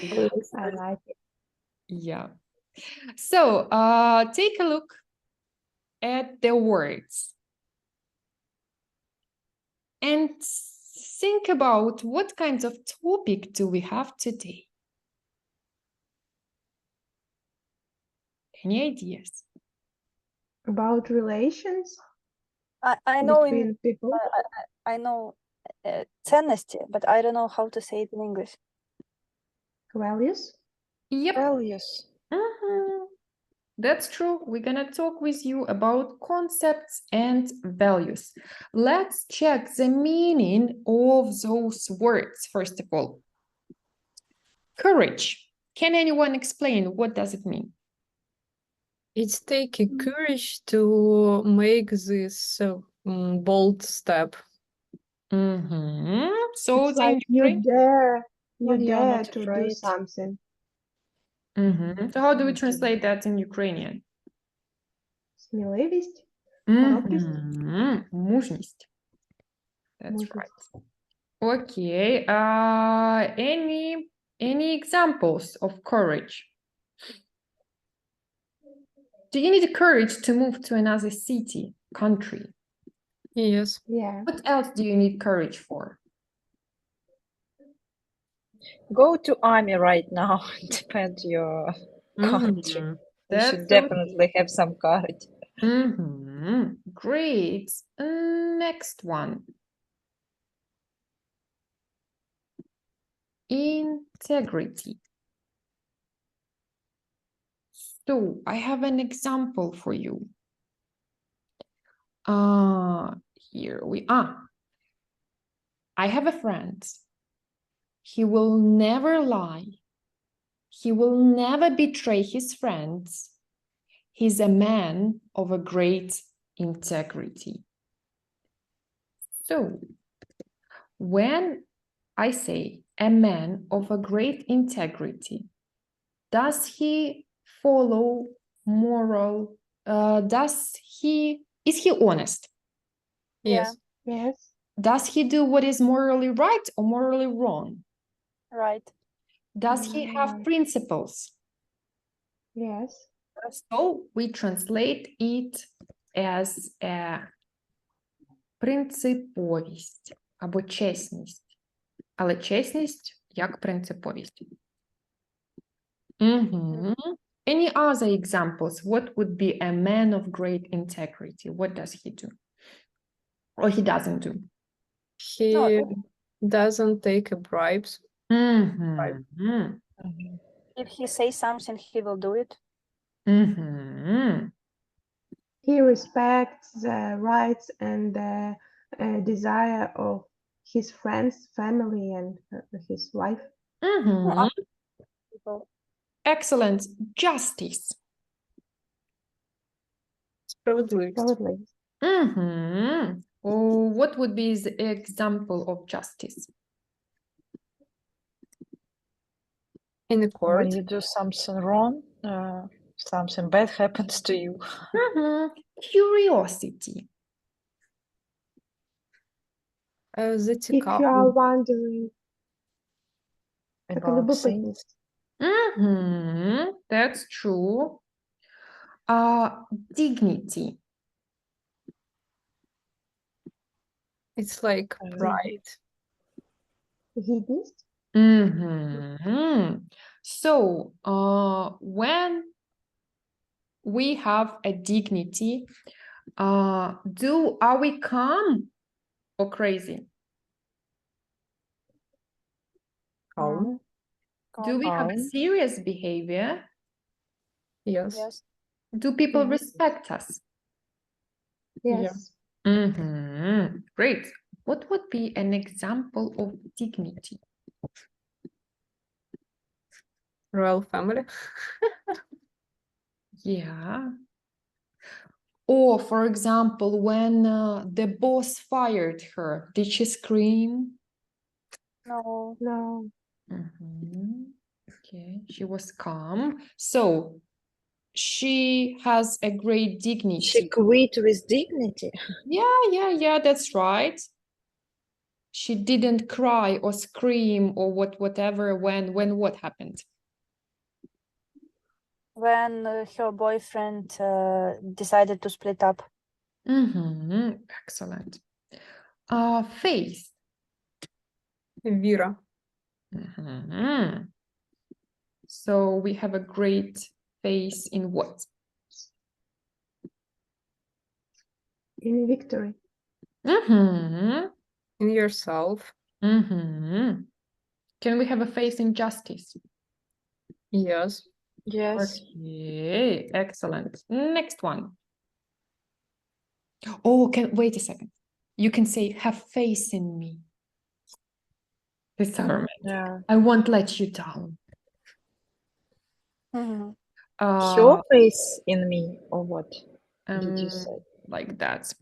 I like it. Yeah. So, take a look at the words and think about what kinds of topic do we have today? Any ideas? About relations I know between people. I know ценности, but I don't know how to say it in English. Values. Yep. Values. That's true. We're gonna talk with you about concepts and values. Let's check the meaning of those words, first of all. Courage. Can anyone explain what does it mean? It's taking courage to make this bold step. So It's like you Ukraine? dare When you're not to do afraid. something. So how do we translate that in Ukrainian? Смеливость. Храбрость. Мужность. That's Мужество. right. Okay. Any examples of courage? Do you need courage to move to another city, country? Yes. Yeah. What else do you need courage for? Go to army right now. Depends your country. You That's should definitely have some courage. Great. Next one. Integrity. So I have an example for you. Here we are. I have a friend. He will never lie. He will never betray his friends. He's a man of a great integrity. So, when I say a man of a great integrity, does he follow moral? Is he honest? Yes. Yes. Does he do what is morally right or morally wrong? Right. Does he have Right. principles? Yes. So we translate it as a принциповість або чесність. Але чесність як принциповість. Any other examples? What would be a man of great integrity? What does he do? Or he doesn't do? He doesn't take bribes. If he says something, he will do it. He respects the rights and the desire of his friends, family, and his wife. People. Excellent. Justice. Справедливість. Справедливість. What would be the example of justice? In a court. When you do something wrong, something bad happens to you. Curiosity. If you Зацікавленість. are wondering, така About любопитність. That's true. Dignity. It's like pride. Гідність. So, when we have a dignity, are we calm or crazy? Calm. Do we have a Calm. serious behavior? Yes. Yes. Do people Yes. respect us? Yes. Great. What would be an example of dignity? Royal family. Yeah. Or, for example, when the boss fired her, did she scream? No. No. Okay, she was calm. So, she has a great dignity. She quit with dignity. Yeah, that's right. she didn't cry or scream or whatever when what happened? When her boyfriend decided to split up. Excellent. Face. Віра. So we have a great face in what? In victory. In yourself. Can we have a face in justice? Yes. Yes. Okay, excellent. Next one. Oh, wait a second. You can say, have faith in me. Discernment. Yeah. I won't let you down. Mhm. Your face in me, or what did you say? Like that.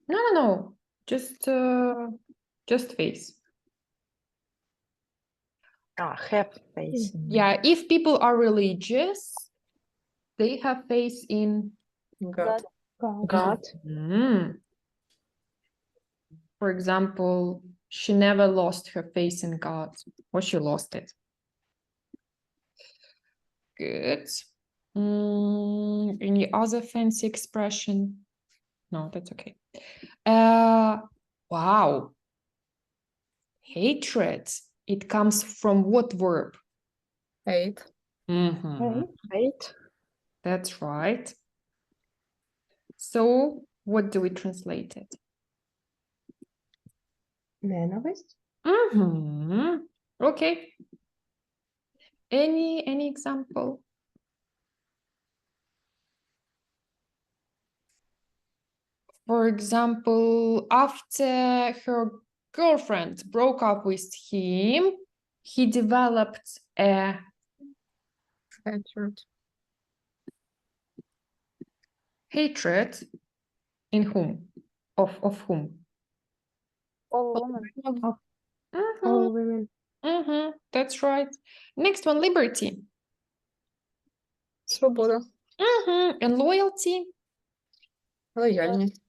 No. Just face. Have face in me. Yeah, if people are religious, they have faith in God. God. God. For example, she never lost her faith in God, or she lost it. Good. Any other fancy expression? No, that's okay. Wow. Hatred. It comes from what verb? Hate. Hate. That's right. So what do we translate it? Ненависть. Okay. Any example? For example, after her girlfriend broke up with him, he developed a hatred in whom? Of whom? All women. All women. That's right. Next one, liberty. Свобода. And loyalty. Лояльність.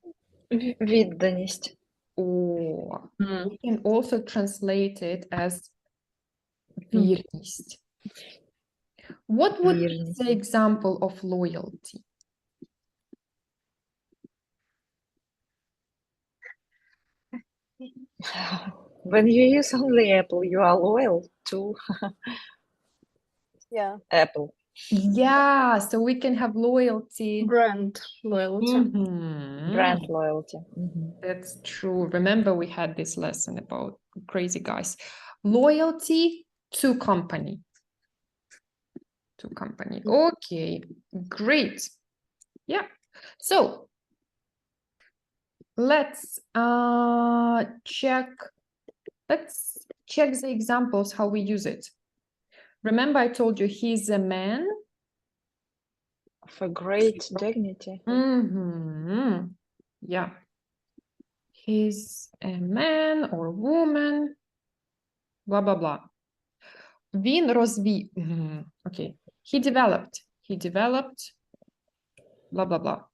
Відданість. Or we can also translate it as вірність. What would be Вірність. the example of loyalty? When you use only Apple, you are loyal to Yeah. Apple. Yeah, so we can have loyalty. Brand loyalty. Brand loyalty. That's true. Remember, we had this lesson about crazy guys. Loyalty to company. To company. Okay, great. Yeah. So let's check. Let's check the examples how we use it. Remember, I told you he's a man. Of a great dignity. Yeah. He's a man or woman. Blah, blah, blah. Він розвів. Okay. He developed. Blah, blah, blah.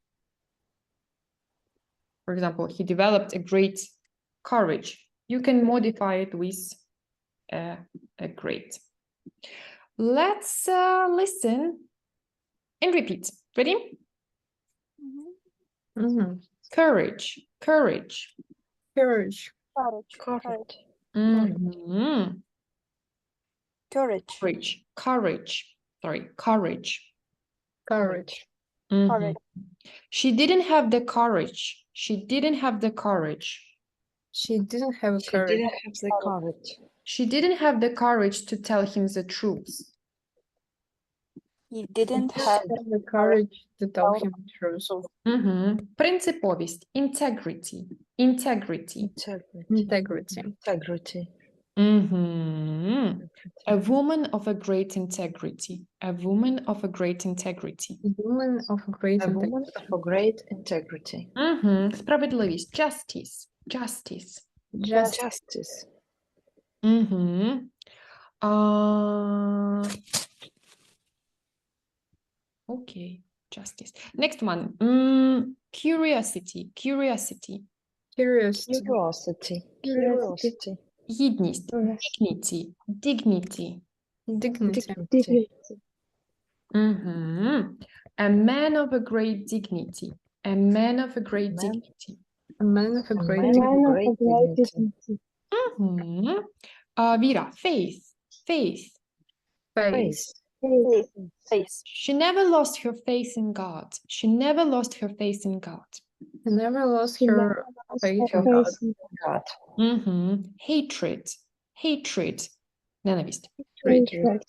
For example, he developed a great courage. You can modify it with a great. Let's listen and repeat. Ready? Courage. Courage. Courage. Courage. Sorry, courage. Courage. Courage. She didn't have the courage. She didn't have the courage. She didn't have She courage. didn't have the courage. She didn't have the courage to tell him the truth. He didn't He have Have the courage to tell him the truth. Принциповість. Integrity. Integrity. Integrity. Integrity. A woman of a great integrity. A woman of a great integrity. Woman of great A integrity. woman of a great integrity. Справедливість. Justice. Justice. Justice. Okay, justice. Next one. Curiosity. Curiosity. Curiosity. Curiosity. Curiosity. Curiosity. Гідність. Yes. Dignity. Dignity. Dignity. Dignity. Mhm. A man of a great dignity. A man of a great Man. dignity. A man of a A great man dignity. Man of a great great dignity. dignity. Mhm. Vera, faith. Faith. Face. Face. Faith. Face. She never lost her faith in God. She never lost her faith in God. She never lost She her never lost faith her in God. faith in God. Hatred. Hatred. Ненависть. hatred.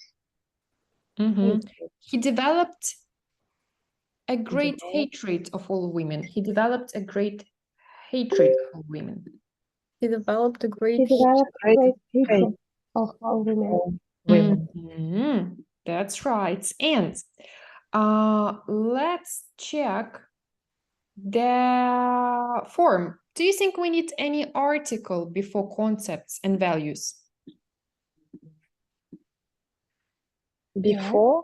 He developed a great hatred of all women. He developed a great hatred of all women. He developed a He great developed great great hate hatred of all women. All women. That's right. And let's check the form. Do you think we need any article before concepts and values? Before.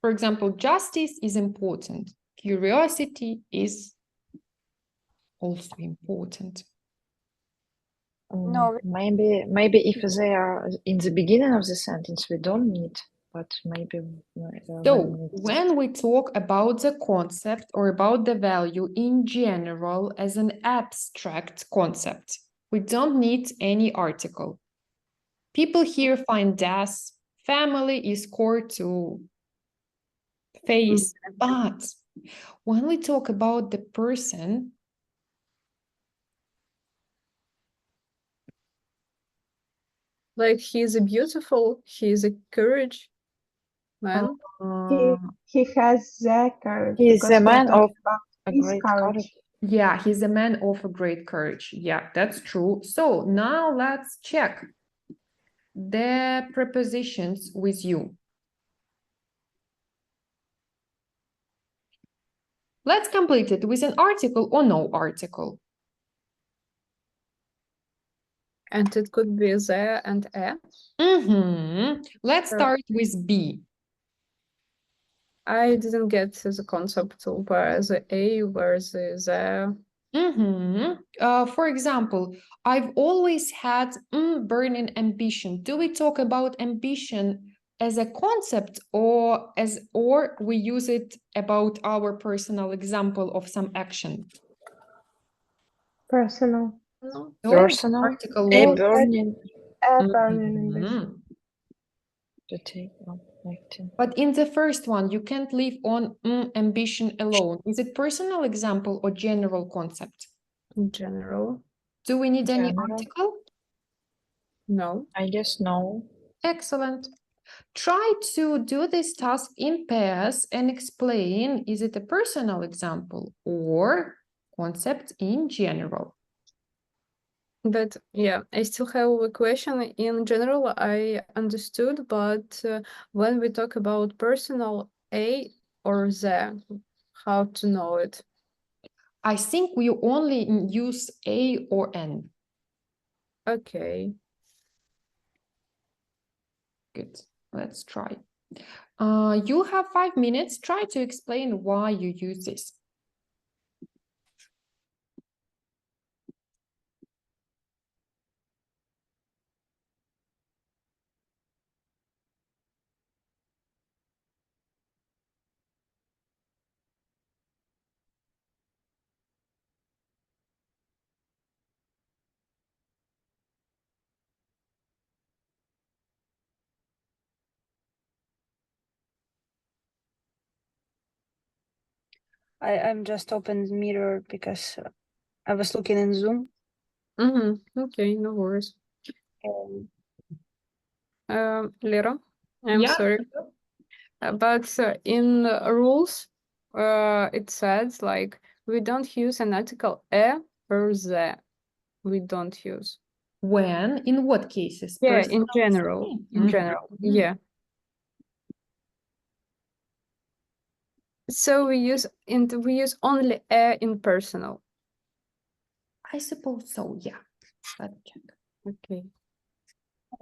For example, justice is important. Curiosity is also important. No. Maybe if they are in the beginning of the sentence, we don't need, but maybe So when we talk about the concept or about the value in general as an abstract concept, we don't need any article. People here find death, family is core to face, but when we talk about the person, like he's a beautiful, he's a courage man. He has the courage. He is because a we are man talking of about a his great courage. courage. yeah, he's a man of a great courage. Yeah, that's true. So now let's check the prepositions with you. Let's complete it with an article or no article. And it could be there and a. Let's Sure. start with B. I didn't get the concept of where the a, where the. For example, I've always had burning ambition. Do we talk about ambition as a concept or we use it about our personal example of some action? Personal. No. No, Personal. article A was- burning. A burning ambition. Mhm. To take on acting. But in the first one, you can't leave on ambition alone. Is it personal example or general concept? In general. Do we need any General. article? No. I guess no. Excellent. Try to do this task in pairs and explain, is it a personal example or concept in general? But yeah, I still have a question. In general, I understood, but when we talk about personal, a or the, how to know it? I think we only use a or n. Okay. Good. Let's try. You have 5 minutes. Try to explain why you use this. I'm just opened Mirror because I was looking in Zoom. Okay, no worries. Lera, I'm Yeah. sorry. But in rules, it says like we don't use an article a or the. We don't use. When? In what cases? Yeah, Personal in general. example? In general, yeah. So we use only a in personal. I suppose so, yeah. Let's check. Okay.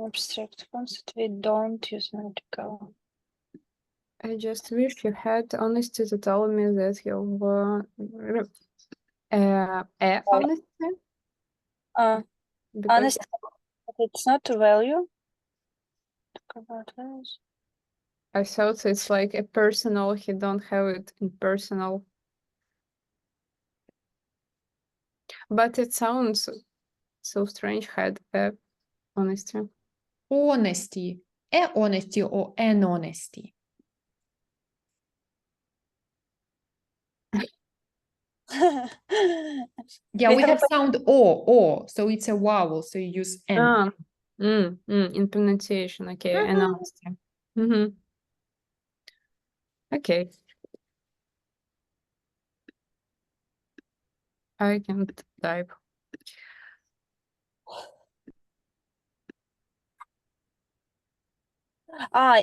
Abstract concept, we don't use an article. I just wish you had honesty to tell me that you were Honesty? Because Honest, it's not a value. Talk about values. I thought it's like a personal, he don't have it in personal. But it sounds so strange, had honesty. Honesty. Honesty or an honesty. Yeah, we have sound o, so it's a vowel, so you use n. In pronunciation, okay, and Mhm. honesty. Mm-hmm. Okay. I can type.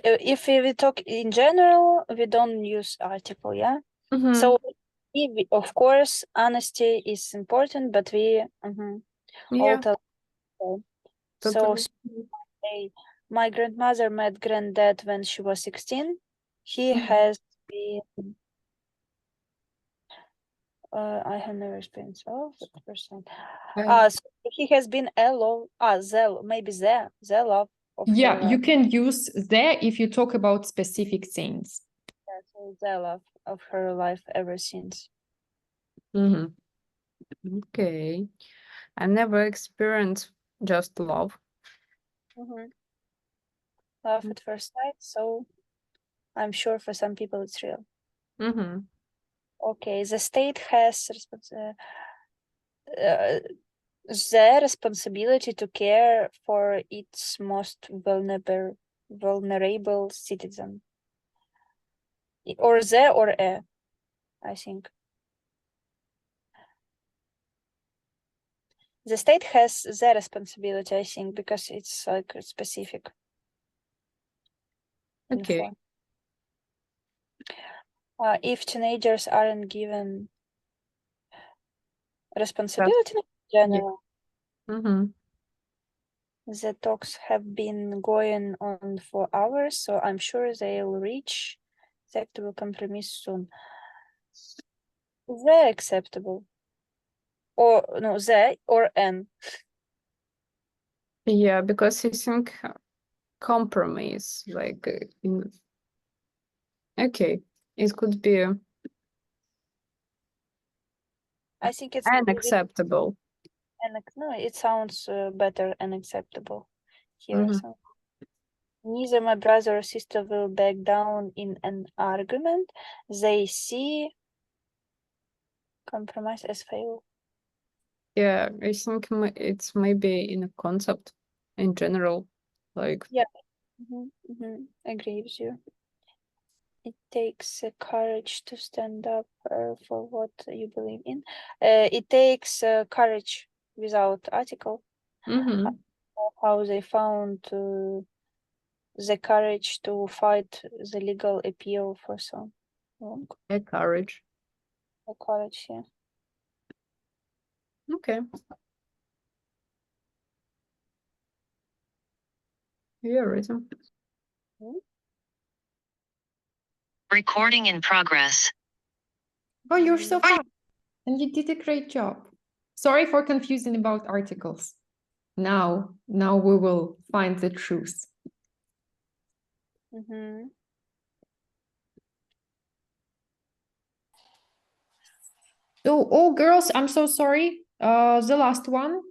If we talk in general, we don't use article, yeah? Mhm. So, of course, honesty is important, but we Yeah, all tell. So, totally. say, my grandmother met granddad when she was 16. He Mhm. has been, I have never experienced that person. So he has been the love of Yeah, her you can use there if you talk about specific things. so the love of her life ever since. Mhm. Okay. I never experienced just love. Love at first sight, so I'm sure for some people it's real. Mm-hmm. Okay, the state has the responsibility to care for its most vulnerable citizen. Or a, I think. The state has the responsibility, I think, because it's like specific. Okay. Info. If teenagers aren't given responsibility in general, Mm-hmm. the talks have been going on for hours, so I'm sure they'll reach the acceptable compromise soon. The acceptable. Or no, the or an. Yeah, because I think compromise, like okay, it could be I think it's unacceptable. no, it sounds better and acceptable here. Mhm. So neither my brother or sister will back down in an argument. They see compromise as fail. Yeah, I think it's maybe in a concept in general, like Agree with you. It takes courage to stand up for what you believe in. It takes courage without article. mhm, How they found the courage to fight the legal appeal for so long. a courage. The courage, yeah. Okay. Yeah, reason. Recording in progress. Oh, you're so fast. And you did a great job. Sorry for confusing about articles. Now we will find the truth. Oh, girls, I'm so sorry. The last one.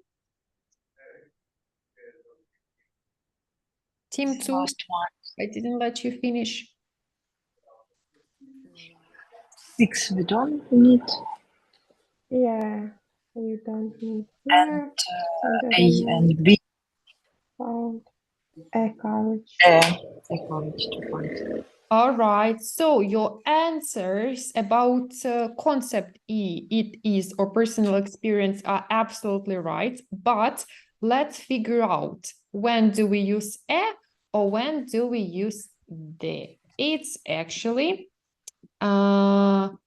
Team 2. Last one. I didn't let you finish. 6 we don't need. Yeah, you don't need And here. A and B. Found a college. Acknowledge to find. All right. So your answers about concept E, it is, or personal experience are absolutely right. But let's figure out, when do we use a or when do we use the? It's actually can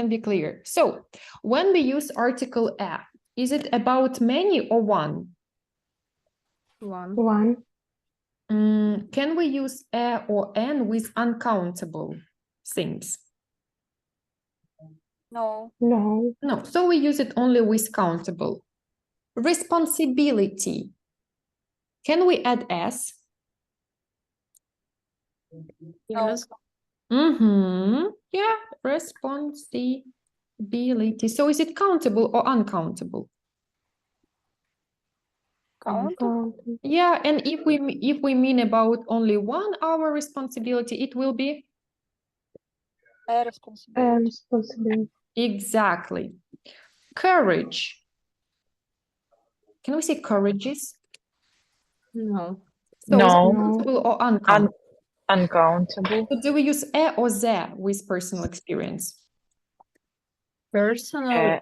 be clear. So when we use article a, is it about many or one? One. Can we use a or an with uncountable things? No. No. No, so we use it only with countable. Responsibility. Can we add S? Yes. Mm-hmm. Yeah, responsibility. So is it countable or uncountable? Count. Count. Yeah, and if we mean about only 1 hour responsibility, it will be A responsibility. Responsibility. exactly. Courage. Can we say courageous? No. So is it No. countable or uncountable? Uncountable. So do we use e or the with personal experience? Personal.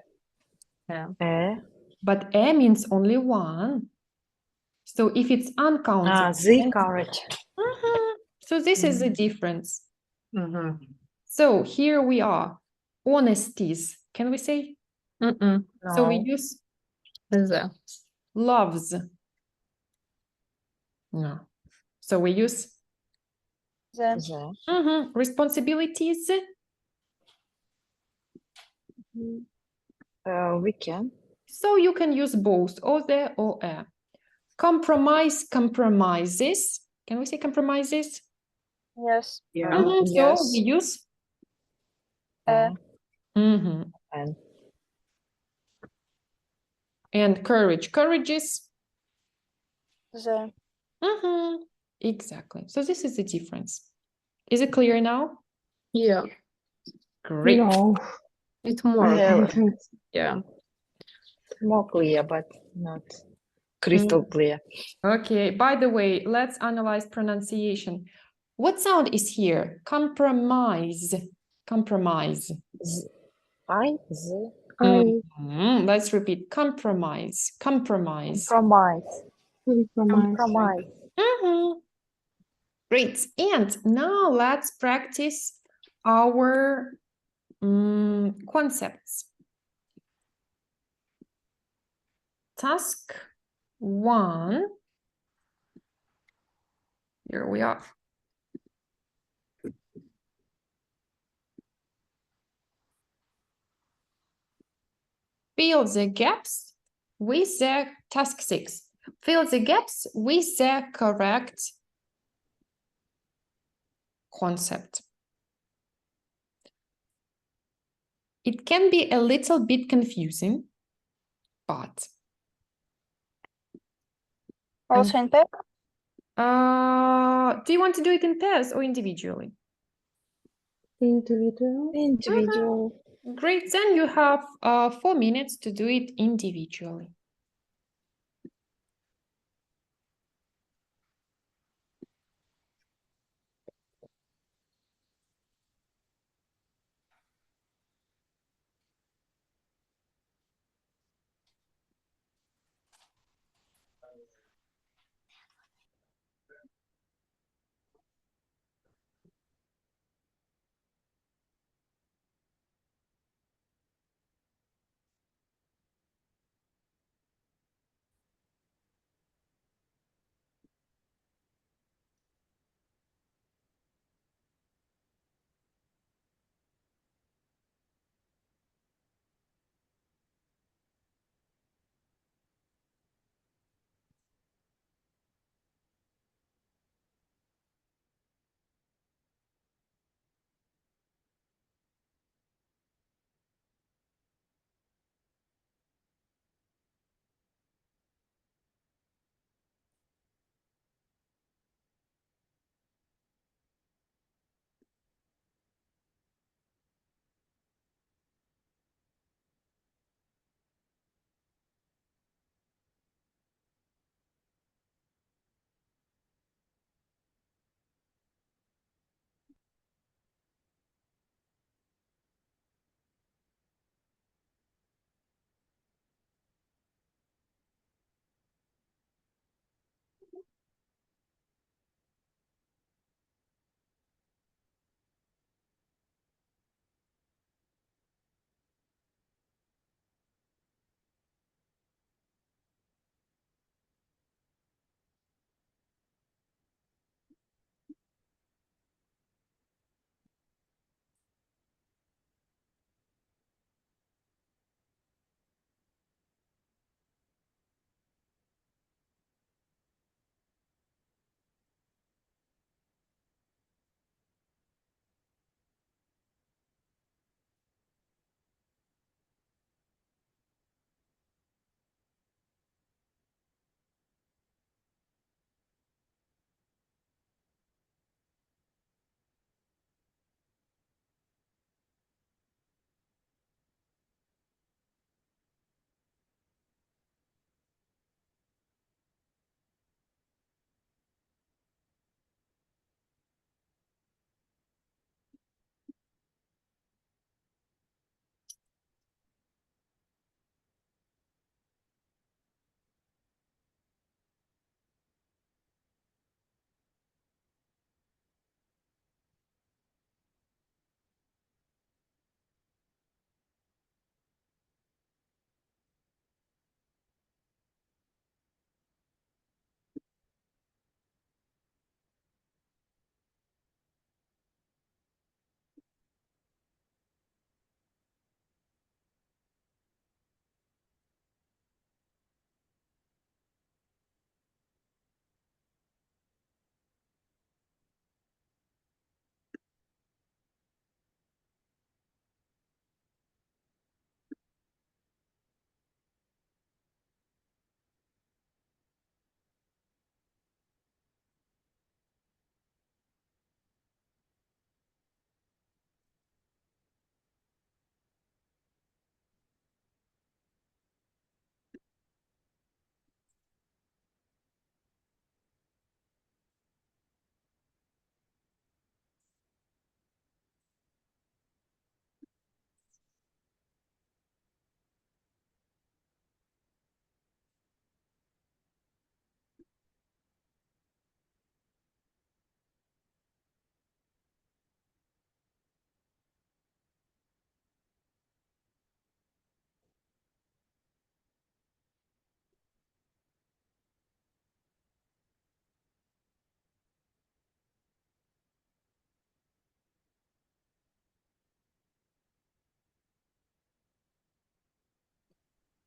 Yeah. But e means only 1. So if it's uncountable, The courage. Mhm. So this is the difference. So here we are. Honesties. Can we say? Mm-mm. So we No. use The. loves. No. So we use The. responsibilities. We can. So you can use both or the or a. Compromise, compromises. Can we say compromises? Yes. Yeah. So we use And and courage. Courageous. The. Exactly. So this is the difference. Is it clear now? Yeah. Great. No. It's more. I Yeah. don't think so. Yeah. more clear, but not crystal clear. Okay, by the way, let's analyze pronunciation. What sound is here? Compromise. Compromise. The. Let's repeat. Compromise. Compromise. Compromise. Compromise. Mhm. Great. And now let's practice our concepts. Task 1. Here we are. Fill the gaps with the task 6. Fill the gaps with the correct concept. It can be a little bit confusing, but Also in pair. do you want to do it in pairs or individually? Individual. Individual. Great, then you have 4 minutes to do it individually.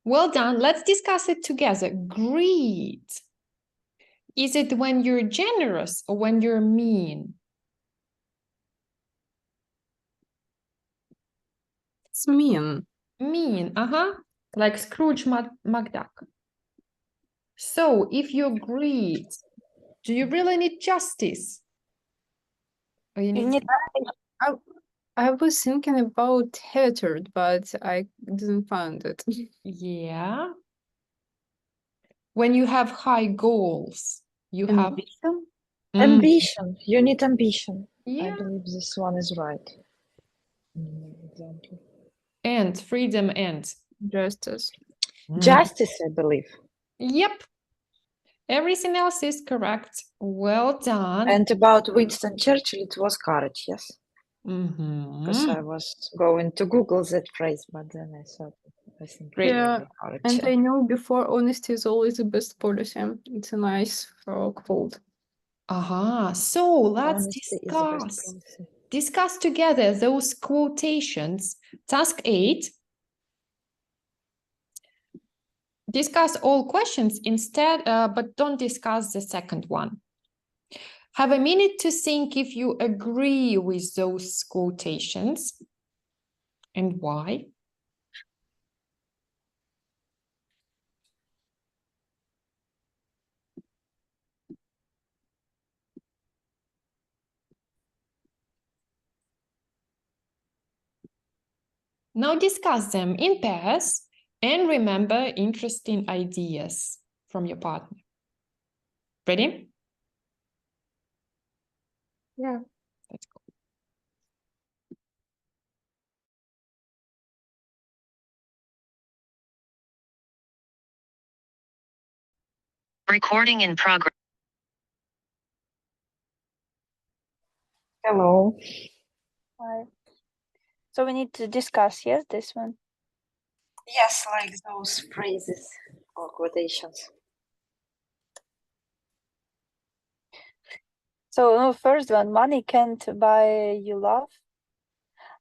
Well done. Let's discuss it together. Greed. Is it when you're generous or when you're mean? It's mean. Mean, like Scrooge McDuck. So if you're greed, do you really need justice? Or you You need... need I was thinking about hatred, but I didn't find it. Yeah. When you have high goals, you have... Ambition? Ambition. You need ambition. I Yeah. believe this one is right. Example. And freedom and... Justice. Justice, I believe. Yep. Everything else is correct. Well done. And about Winston Churchill, it was courage, yes? Mhm. Because I was going to Google that phrase, but then I thought, I think Great. Yeah, courage. and I know before honesty is always the best policy. It's a nice quote. So let's Honesty is the best discuss. policy. Discuss together those quotations. Task 8. Discuss all questions instead, but don't discuss the second one. Have a minute to think if you agree with those quotations and why. Now discuss them in pairs and remember interesting ideas from your partner. Ready? Yeah. Let's go. Recording in progress. Hello. Hi. So we need to discuss, yes, this one. Yes, like those phrases or quotations. So no, first one, money can't buy you love,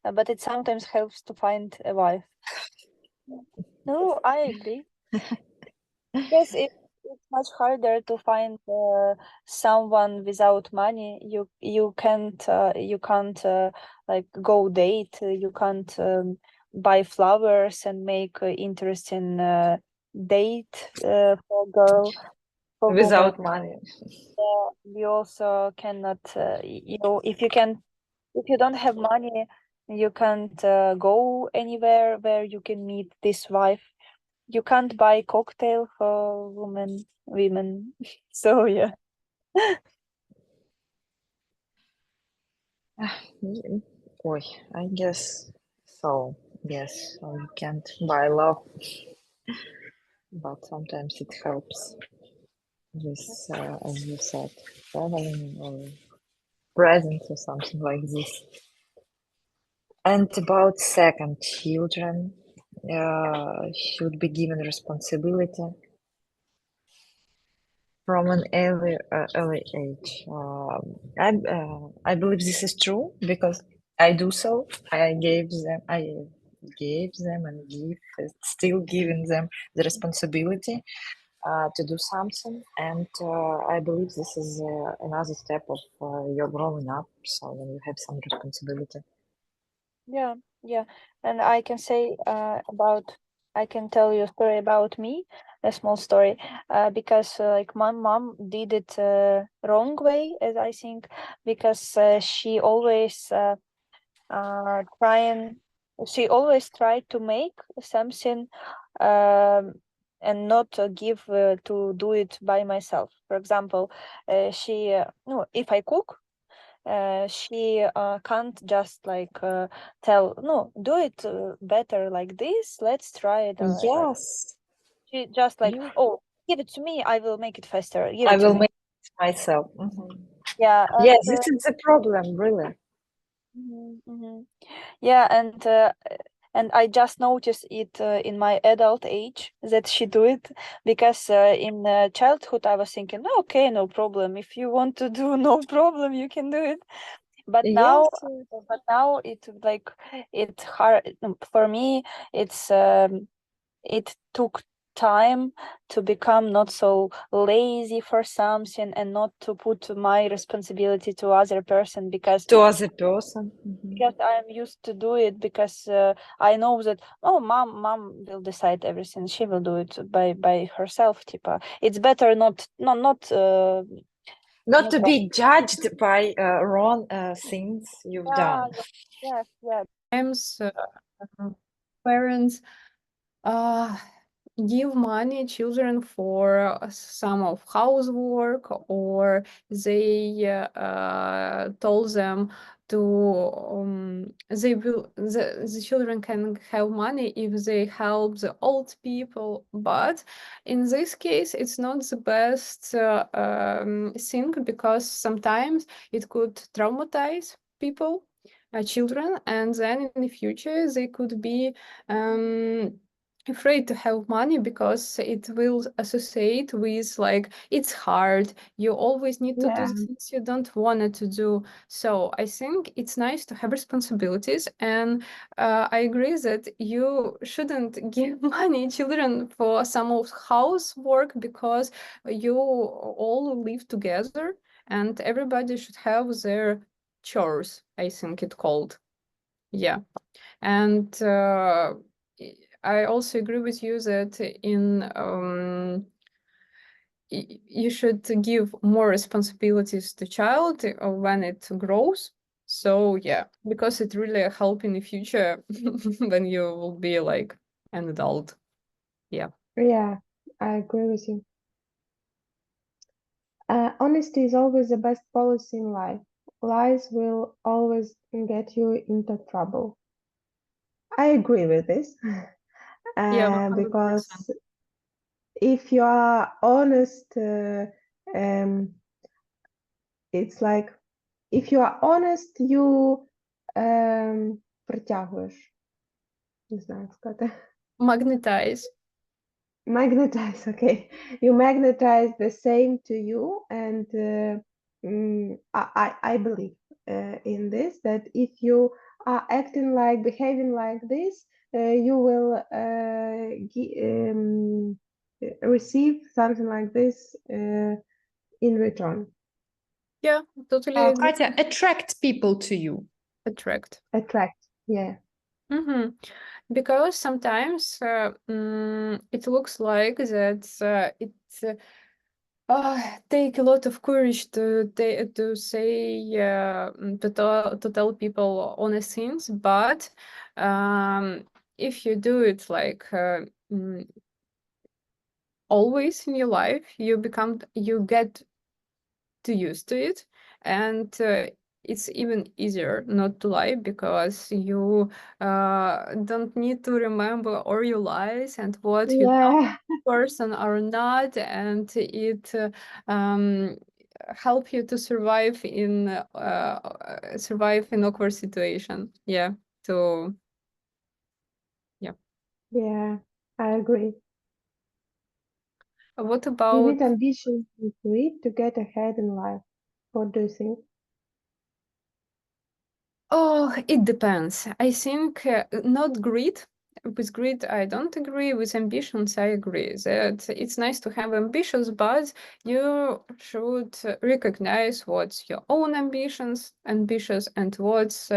but it sometimes helps to find a wife. No, I agree. Yes, it's much harder to find someone without money. You can't like go date. You can't buy flowers and make interesting date for girl for woman. Without money. You also cannot if you don't have money, you can't go anywhere where you can meet this wife. You can't buy cocktail for women. So yeah. Oi, I guess so. Yes, so you can't buy love, but sometimes it helps with, as you said, traveling or presents or something like this. And about second, children should be given responsibility from an early age. I believe this is true because I do so. I gave them and still giving them the responsibility to do something. And I believe this is another step of your growing up. So when you have some responsibility. Yeah. And I can say I can tell you a story about me, a small story, because like my mom did it wrong way, as I think, because she always tried to make something and not give to do it by myself. For example, no, if I cook, she can't just like tell no, do it better like this, let's try it. Yes. She just like, Yeah. oh, give it to me, I will make it faster, give I it to will me. make it myself. Mhm. Yeah. Yes, this is the problem, really. Yeah, and I just noticed it in my adult age that she do it, because in childhood I was thinking, okay, no problem, if you want to do, no problem, you can do it. But now Yes. it like it's hard for me. It's it took time to become not so lazy for something and not to put my responsibility to other person because To other person. Mhm. because I'm used to do it because I know that mom will decide everything. She will do it by herself. Типа. It's better not Not to be judged by wrong things you've done. yeah. Sometimes parents give money children for some of housework, or they told them to the children can have money if they help the old people, but in this case it's not the best thing, because sometimes it could traumatize people, children, and then in the future they could be afraid to have money because it will associate with like it's hard, you always need to do Yeah. the things you don't want to do. So I think it's nice to have responsibilities, and I agree that you shouldn't give money children for some of housework because you all live together and everybody should have their chores, I think it called. Yeah. And I also agree with you that you should give more responsibilities to child when it grows. So yeah, because it really help in the future when you will be like an adult. Yeah. Yeah, I agree with you. Honesty is always the best policy in life. Lies will always get you into trouble. I agree with this. Yeah, 100%. Because if you are honest, it's like if you are honest, you притягуєш. Не знаю, як сказати. Magnetize. Magnetize, okay. You magnetize the same to you, and I believe in this, that if you are acting like, behaving like this, you will receive something like this in return. Yeah, totally agree. Katya, attract people to you. Attract. Attract, yeah. Mm-hmm. Because sometimes it looks like that it take a lot of courage to say to tell people honest things, but if you do it like always in your life, you get too used to it, and it's even easier not to lie because you don't need to remember all your lies and what you Yeah, person or not, and it help you to survive in awkward situation. Yeah. To yeah. yeah, I agree. What You about need ambition and greed to get ahead in life. What do you think? Oh, it depends. I think not greed. With greed, I don't agree. With ambitions, I agree that it's nice to have ambitions, but you should recognize what's your own ambitious, and what's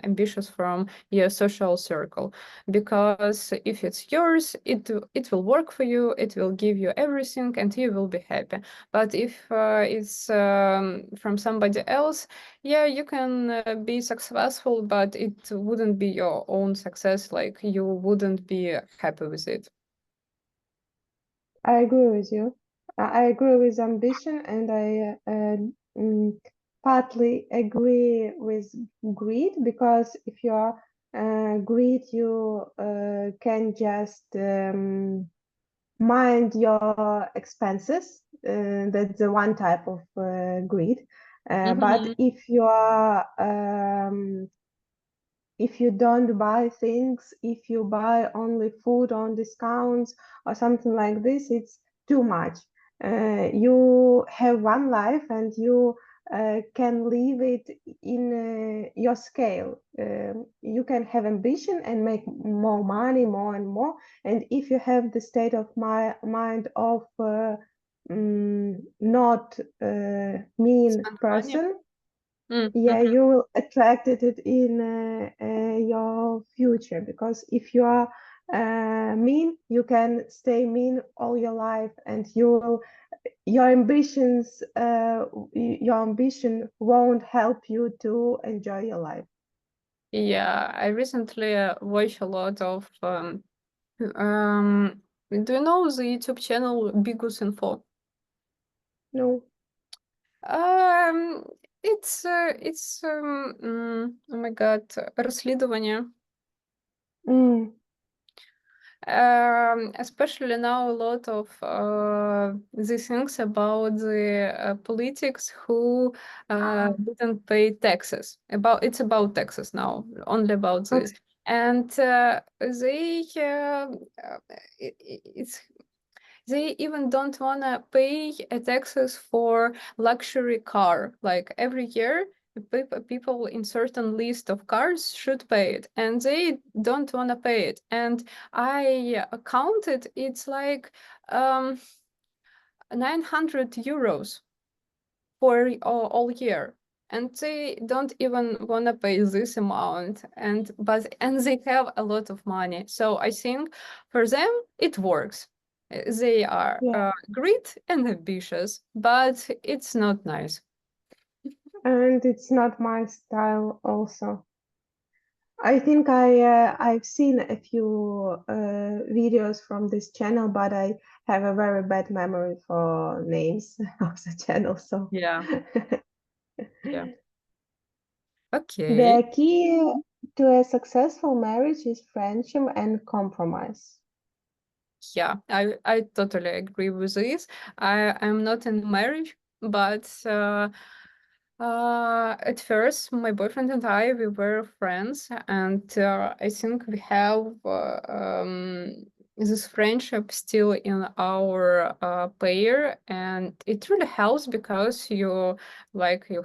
ambitious from your social circle. Because if it's yours, it will work for you. It will give you everything, and you will be happy. But if it's from somebody else, yeah, you can be successful, but it wouldn't be your own success. Like you wouldn't be happy with it. I agree with you. I agree with ambition, and I partly agree with greed, because if you are greed, you can just mind your expenses. That's the one type of greed. But Mhm. if you don't buy things, if you buy only food on discounts or something like this, it's too much. You have one life, and you can leave it in your scale. You can have ambition and make more money, more and more. And if you have the state of mind of not mean Spend money. person, Mm, yeah, mhm. you will attract it in your future, because if you are mean, you can stay mean all your life, and your ambitions, your ambition won't help you to enjoy your life. Yeah, I recently watched a lot of do you know the YouTube channel Bigus Info? No. Um, it's oh my God, розслідування. Mm. Especially now a lot of these things about the politics who didn't pay taxes. It's about taxes now, only about this. Okay. And it's they even don't wanna pay taxes for luxury car. Like every year, people in certain list of cars should pay it, and they don't wanna pay it. And I counted, it's like 900 euros for all year. And they don't even want to pay this amount, and they have a lot of money. So I think for them it works. They are Yeah. great and ambitious, but it's not nice. And it's not my style also. I think I've seen a few videos from this channel, but I have a very bad memory for names of the channel. So Yeah. Yeah. Okay. the key to a successful marriage is friendship and compromise. Yeah, I totally agree with this. I'm not in marriage, but at first, my boyfriend and I, we were friends, and I think we have this friendship still in our pair, and it really helps because you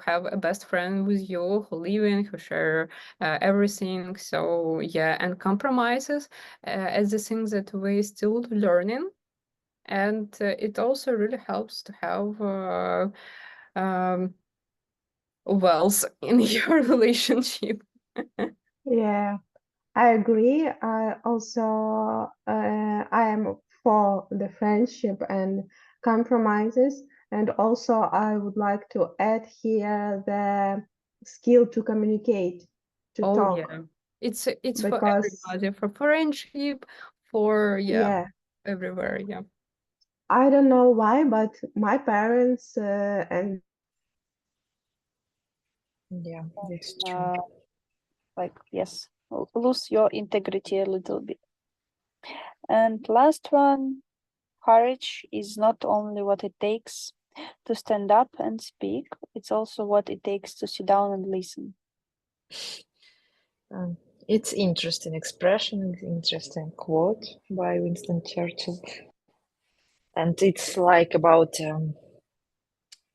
have a best friend with you who live in, who share everything. So yeah, and compromises as the things that we still learning, and it also really helps to have wealth in your relationship. Yeah, I agree. I also I am for the friendship and compromises, and also I would like to add here the skill to communicate, to Oh talk, yeah, it's for because everybody, for friendship, for yeah, everywhere. Yeah. I don't know why, but my parents and Yeah, that's true. Uh, like, yes, lose your integrity a little bit. And last one, courage is not only what it takes to stand up and speak, it's also what it takes to sit down and listen. It's interesting expression, it's interesting quote by Winston Churchill. And it's like about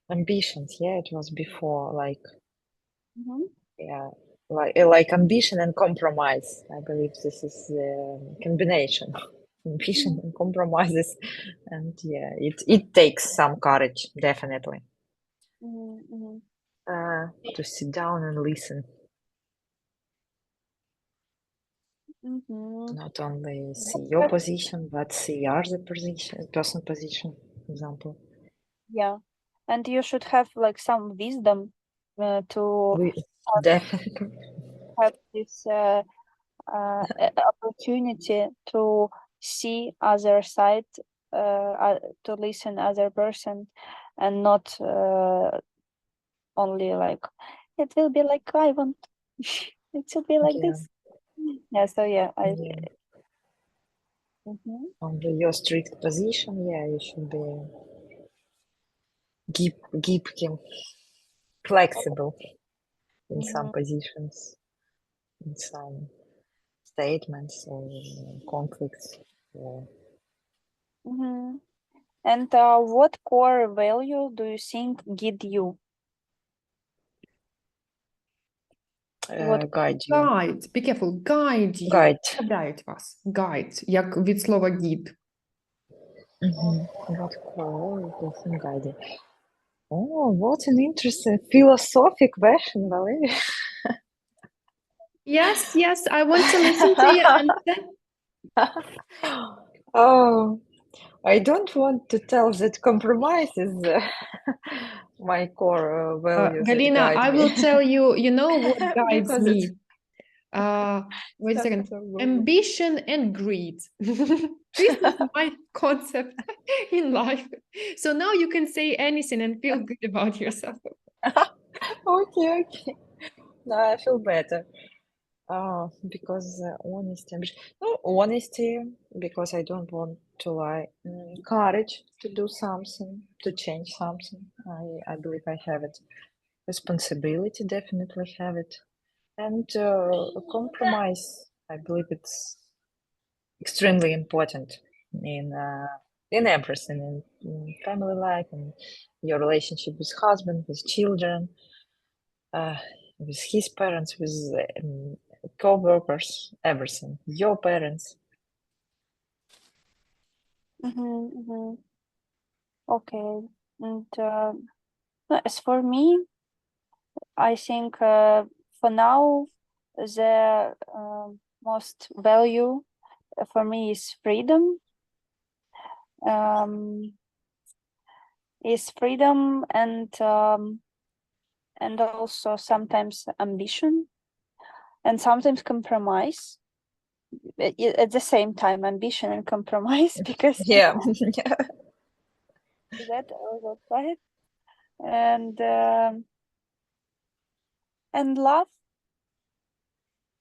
ambitions. Yeah, it was before, like, Mhm. yeah, like ambition and compromise. I believe this is the combination. Ambition and compromises. And yeah, it takes some courage, definitely, Mhm. to sit down and listen. Mhm. Not only see your position, but see other person position, for example. Yeah, and you should have like some wisdom to We definitely, have this opportunity to see other side, to listen other person, and not only like it will be like I want. It should be like yeah, this. Yeah. So yeah, I. yeah. Mhm. Under your strict position, yeah, you should be keep him flexible in some Mhm. positions, in some statements or conflicts. Yeah. Mhm. And what core value do you think guide you? guide you. Guide. Be careful. Guide you. Guide. Наставляють вас. Guide. Як від слова гід. What call person guiding? Oh, what an interesting philosophic question, Valeria. Yes, yes. I want to listen to your answer. Oh, I don't want to tell that compromise is my core values that Galina, guide I me. will tell you, you know what guides Because me? it's Wait a second. so good. Ambition and greed. This is my concept in life. So now you can say anything and feel good about yourself. Okay. Now I feel better. Because honesty. No, honesty, because I don't want to lie. Courage to do something, to change something. I believe I have it. Responsibility, definitely have it. And a compromise, I believe it's extremely important in everything, in family life, in your relationship with husband, with children, with his parents, with co-workers, everything. Your parents. Okay. And as for me, I think for now, the most value for me is freedom. And also sometimes ambition, and sometimes compromise. At the same time, ambition and compromise, because Yeah. that also right. And love.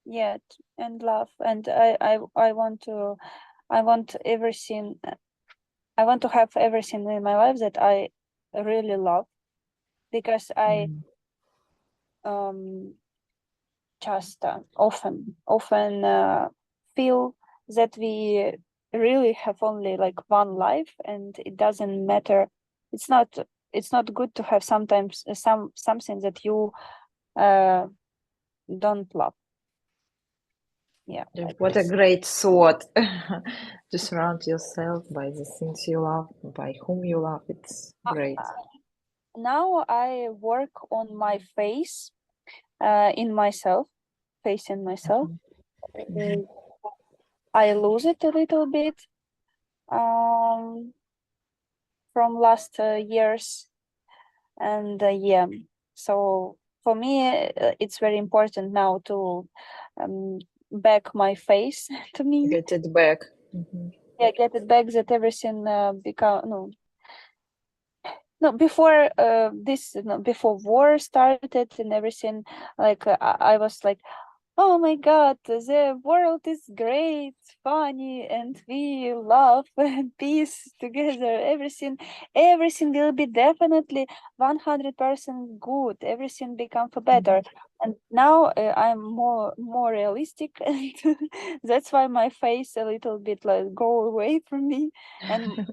Yeah, and love. And I want everything. I want to have everything in my life that I really love, because I just often feel that we really have only like one life, and it doesn't matter. It's not good to have sometimes something that you don't love. Yeah. What a great thought to surround yourself by the things you love, by whom you love. It's great. Now I work on my face, in myself. I lose it a little bit from last years, and yeah. So for me, it's very important now to back my face to me. Get it back. Yeah, get it back, that everything become before before war started and everything, like I was like, oh my God, the world is great, funny, and we love and peace together. Everything will be definitely 100% good. Everything become for better. And now I'm more realistic, and that's why my face a little bit like go away from me, and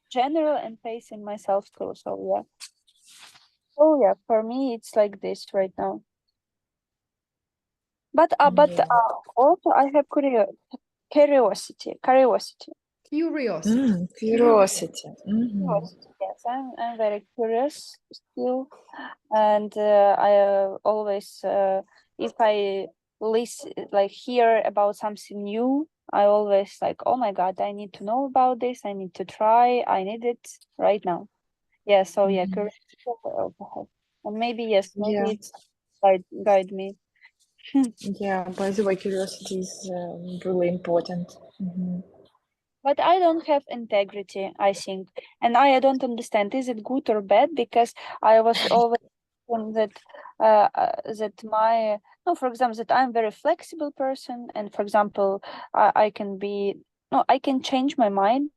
general and facing myself too. So yeah. Oh yeah, for me it's like this right now. But also I have curiosity. Curiosity. Curiosity. Yes, I'm very curious still, and I always if I hear about something new, I always like, oh my God, I need to know about this. I need to try. I need it right now. Yeah. So yeah, curiosity I also have. And maybe yes, maybe it's guide me. Yeah, by the way, curiosity is really important. But I don't have integrity, I think, and I don't understand, is it good or bad? Because I was always thinking that for example, that I'm very flexible person, and for example, I can change my mind.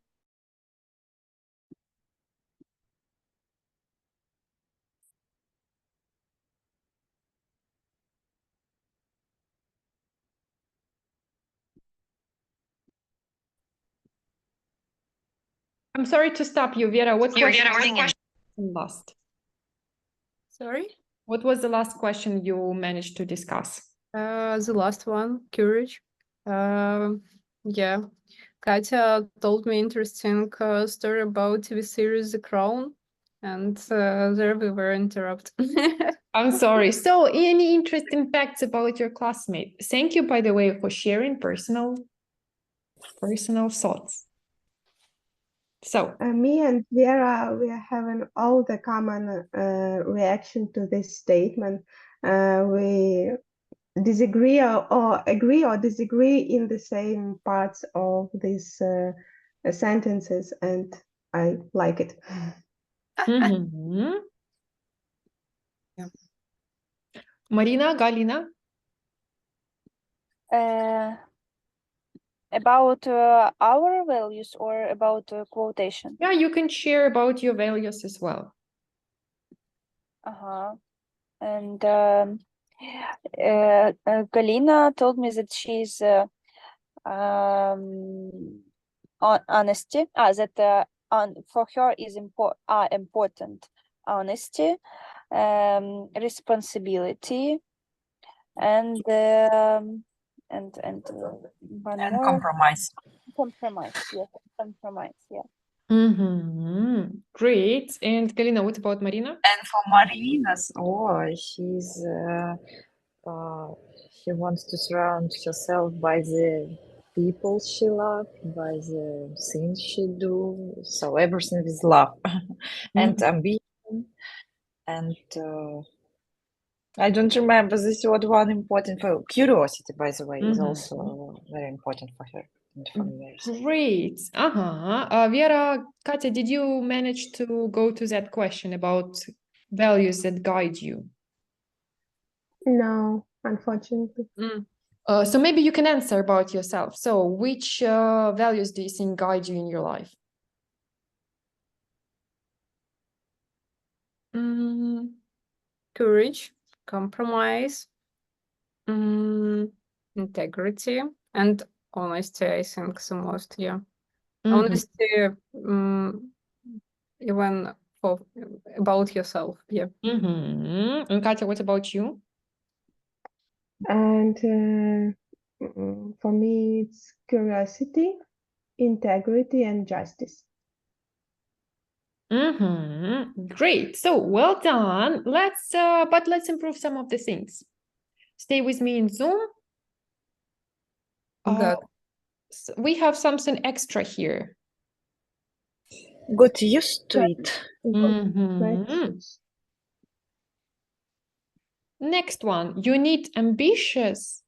I'm sorry to stop you, Vera. What question last? Sorry? What was the last question you managed to discuss? The last one, courage. Yeah, Katya told me interesting story about TV series The Crown, and there we were interrupted. I'm sorry. So, any interesting facts about your classmate? Thank you, by the way, for sharing personal thoughts. So, Me and Vera, we are having all the common reaction to this statement. We disagree or agree or disagree in the same parts of these sentences, and I like it. mhm. Yeah. Marina, Galina? About our values or about quotation? Yeah, you can share about your values as well. Uh-huh. And Galina told me that she's honesty. That for her is important honesty, responsibility, and one And more compromise. compromise. Yes, compromise. Yeah. Great. And Galina, what about Marina? And for Marina's, she wants to surround herself by the people she loves, by the things she do. So everything is love and ambition. And I don't remember this word one important for curiosity, by the way, is also very important for her. And for me, Great. Vera, Katya, did you manage to go to that question about values that guide you? No, unfortunately. So maybe you can answer about yourself. So which values do you think guide you in your life? Courage, compromise, integrity, and honesty, I think the most, yeah. Honesty, even for about yourself, yeah. And Katya, what about you? And for me, it's curiosity, integrity, and justice. Great. So well done. But let's improve some of the things. Stay with me in Zoom. Good. We have something extra here. got used to it. Next one. You need ambitions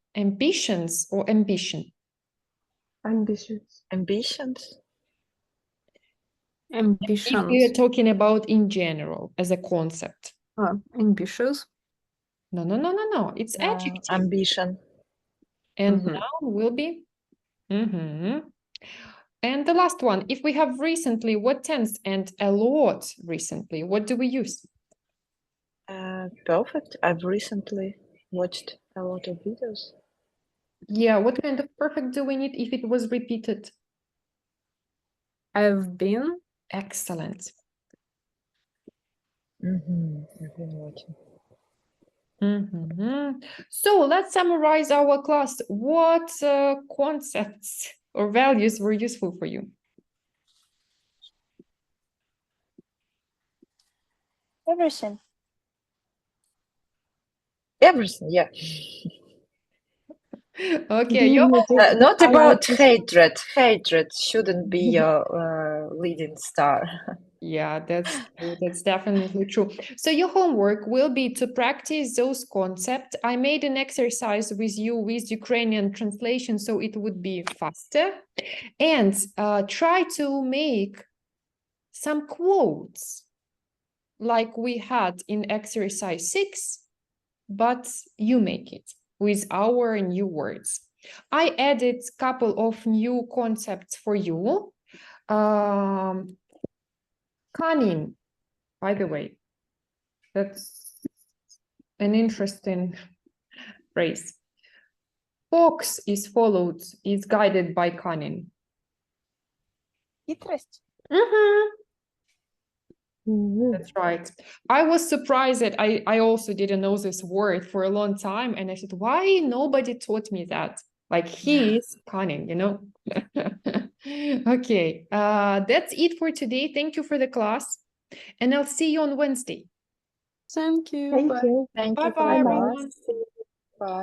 or ambition? Ambitions. Ambitions. If we are talking about in general as a concept. Ambitious. No. It's adjective. Ambition. And noun will be. And the last one, if we have recently, what tense? And a lot recently, what do we use? Perfect. I've recently watched a lot of videos. Yeah, what kind of perfect do we need if it was repeated? I've been. Excellent. I've been watching. So let's summarize our class. What concepts or values were useful for you? Everything. Everything, yeah. Okay, not about hatred. Hatred shouldn't be your leading star. Yeah, that's true. That's definitely true. So your homework will be to practice those concepts. I made an exercise with you with Ukrainian translation, so it would be faster. And try to make some quotes like we had in exercise 6, but you make it with our new words. I added a couple of new concepts for you. Cunning, by the way, that's an interesting phrase. Fox is followed, is guided by cunning. Хитрость. Mhm. That's right. I was surprised that I also didn't know this word for a long time. And I said, why nobody taught me that? Like he is cunning, you know? Okay, that's it for today. Thank you for the class. And I'll see you on Wednesday. Thank you. Thank Bye. you. Thank you for Bye-bye, the Bye-bye. everyone. class. Bye.